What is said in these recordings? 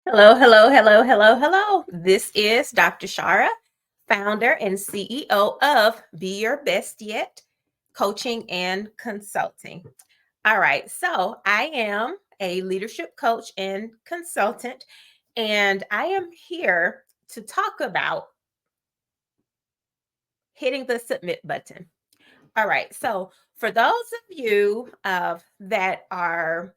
Hello, hello, hello, hello, hello. This is Dr. Chara, founder and CEO of Be Your Best Yet Coaching and Consulting. All right, so I am a leadership coach and consultant, and I am here to talk about hitting the submit button. All right, so for those of you that are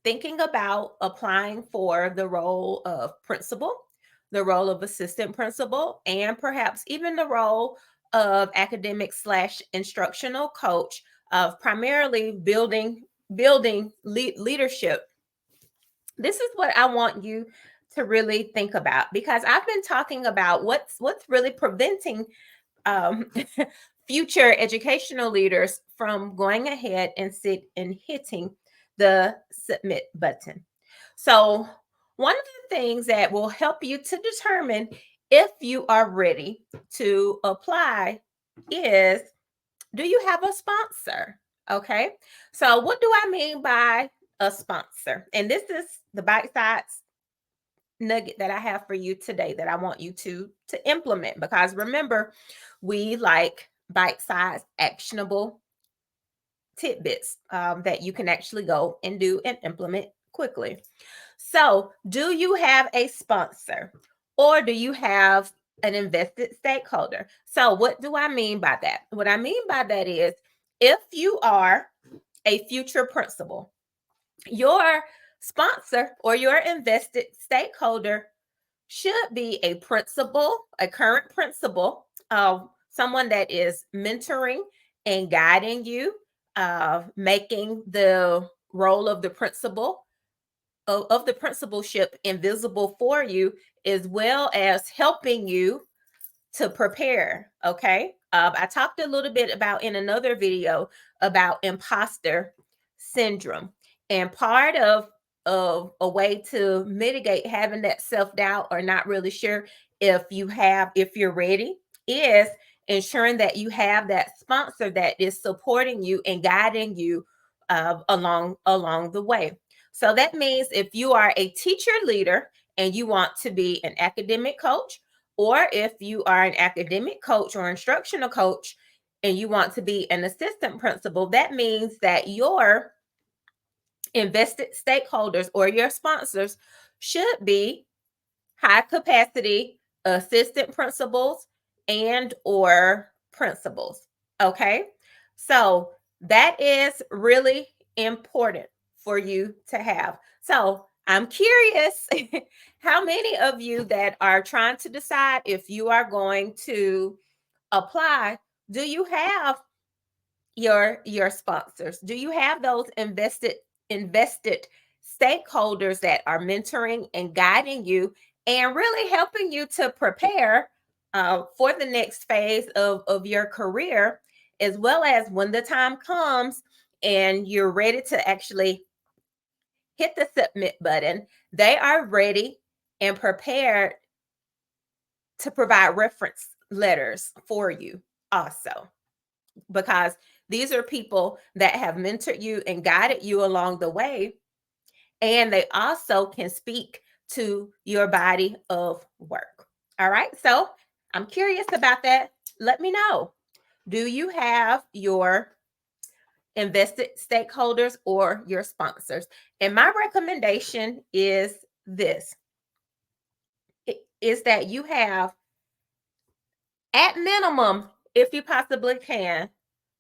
thinking about applying for the role of principal, the role of assistant principal, and perhaps even the role of academic slash instructional coach of primarily building leadership. This is what I want you to really think about, because I've been talking about what's really preventing um, future educational leaders from going ahead and hitting the submit button. So, one of the things that will help you to determine if you are ready to apply is, do you have a sponsor? Okay. So, what do I mean by a sponsor? And this is the bite size nugget that I have for you today that I want you to implement, because remember, we like bite-sized actionable tidbits that you can actually go and do and implement quickly. So, do you have a sponsor, or do you have an invested stakeholder? So, what do I mean by that? What I mean by that is, if you are a future principal, your sponsor or your invested stakeholder should be a principal, a current principal, someone that is mentoring and guiding you, making the role of the principal of the principalship invisible for you, as well as helping you to prepare. Okay. I talked a little bit about in another video about imposter syndrome. And part of a way to mitigate having that self-doubt or not really sure if you're ready is ensuring that you have that sponsor that is supporting you and guiding you along the way. So that means if you are a teacher leader and you want to be an academic coach, or if you are an academic coach or instructional coach and you want to be an assistant principal, that means that your invested stakeholders or your sponsors should be high capacity assistant principals and or principals. Okay? So that is really important for you to have. So I'm curious how many of you that are trying to decide if you are going to apply, do you have your sponsors? Do you have those invested stakeholders that are mentoring and guiding you and really helping you to prepare for the next phase of your career, as well as when the time comes and you're ready to actually hit the submit button, they are ready and prepared to provide reference letters for you also, because these are people that have mentored you and guided you along the way, and they also can speak to your body of work. All right, so I'm curious about that. Let me know. Do you have your invested stakeholders or your sponsors? And my recommendation is this, is that you have, at minimum, if you possibly can,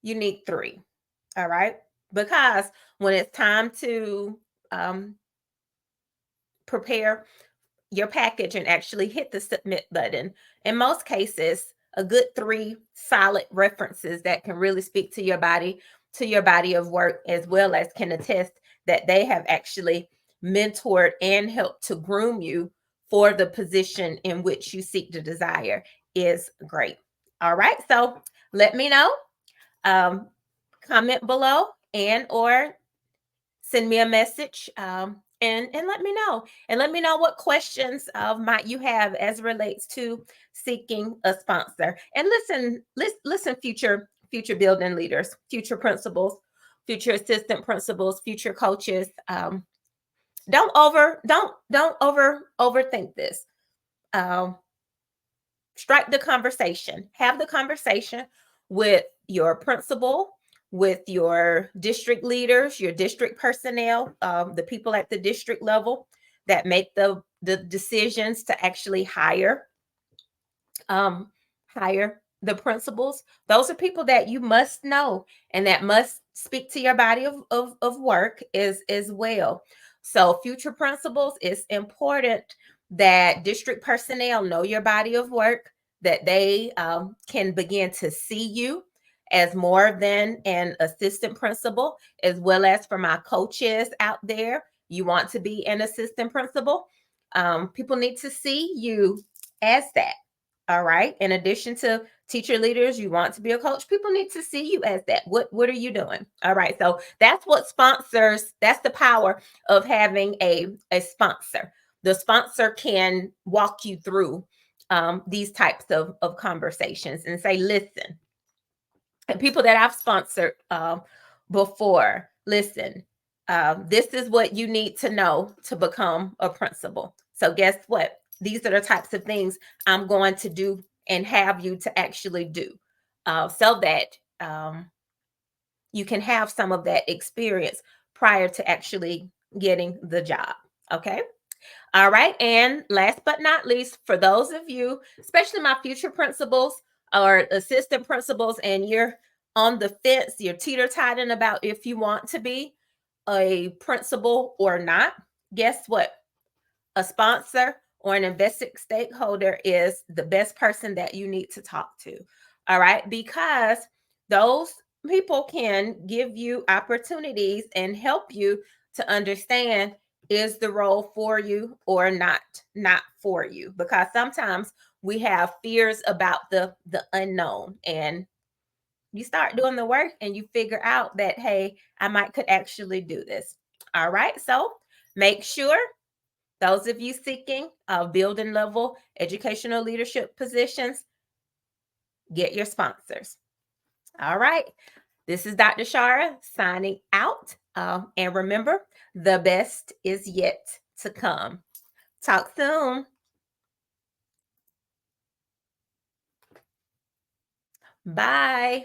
you need 3. All right. Because when it's time to um, prepare your package and actually hit the submit button, in most cases, a good 3 solid references that can really speak to your body of work, as well as can attest that they have actually mentored and helped to groom you for the position in which you seek to desire, is great. All right. So let me know. Um, Comment below and or send me a message, and let me know what questions might you have as relates to seeking a sponsor. And listen, future building leaders, future principals, future assistant principals, future coaches. Don't overthink this. Um, Strike the conversation. Have the conversation with your principal, with your district leaders, your district personnel, the people at the district level that make the decisions to actually um, hire the principals. Those are people that you must know and that must speak to your body of work as well. So, future principals, it's important that district personnel know your body of work, that they can begin to see you as more than an assistant principal, as well as for my coaches out there. You want to be an assistant principal. People need to see you as that. All right. In addition to teacher leaders, you want to be a coach. People need to see you as that. What are you doing? All right. So that's what sponsors, that's the power of having a sponsor. The sponsor can walk you through these types of conversations and say, listen, and people that I've sponsored before, listen, this is what you need to know to become a principal. So, guess what? These are the types of things I'm going to do and have you to actually do so that you can have some of that experience prior to actually getting the job. Okay. All right. And last but not least, for those of you, especially my future principals or assistant principals, and you're on the fence, you're teeter-totting about if you want to be a principal or not, guess what? A sponsor or an invested stakeholder is the best person that you need to talk to. All right. Because those people can give you opportunities and help you to understand, is the role for you or not for you, because sometimes we have fears about the unknown, and you start doing the work and you figure out that, hey, I might could actually do this. All right. So make sure, those of you seeking building level educational leadership positions, get your sponsors. All right. This is Dr. Chara signing out. And remember, the best is yet to come. Talk soon. Bye.